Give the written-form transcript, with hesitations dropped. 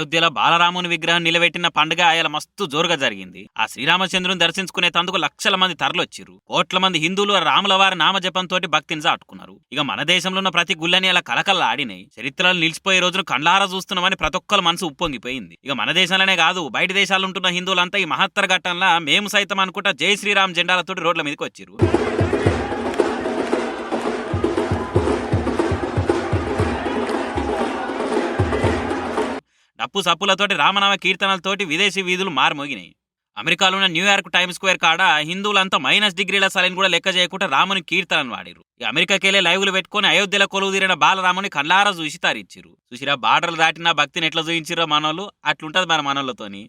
అయోధ్యలో బాలరాముని విగ్రహం నిలబెట్టిన పండుగ ఆయన మస్తు జోరుగా జరిగింది. ఆ శ్రీరామచంద్రుని దర్శించుకునే తందుకు లక్షల మంది తరలొచ్చిరు. కోట్ల మంది హిందువులు రాముల వారి నామజపంతో భక్తిని చాటుకున్నారు. ఇక మన దేశంలో ఉన్న ప్రతి గుళ్ళని అలా కలకల్లా ఆడినాయి. చరిత్రలో నిలిచిపోయే రోజును కండ్లారా చూస్తున్నామని ప్రతి ఒక్కరు మనసు ఉప్పొంగిపోయింది. ఇక మన దేశంలోనే కాదు, బయట దేశాలు ఉంటున్న హిందువులంతా ఈ మహత్తర ఘట్టంలో మేము సైతం అనుకుంటా జై శ్రీరామ్ జెండాలతోటి రోడ్ల మీదకి వచ్చిరు. డప్పు సప్పులతోటి రామనామ కీర్తనలతోటి విదేశీ వీధులు మారుమోగినాయి. అమెరికాలో ఉన్న న్యూయార్క్ టైమ్ స్క్వేర్ కాడ హిందువులంతా -డిగ్రీల సలైన్ కూడా లెక్క చేయకుండా రాముని కీర్తనలు వాడిరు. ఈ అమెరికాకెళ్ళే లైవ్లు పెట్టుకుని అయోధ్యలో కొలువు తీరిన బాలరాముని కళ్ళారా చూసి తారిచ్చిరు. చూసిరా, బార్డర్లు దాటిన భక్తిని ఎట్లా చూయించిరో మనోళ్ళు, అట్లుంటది మన మనోళ్ళతోని.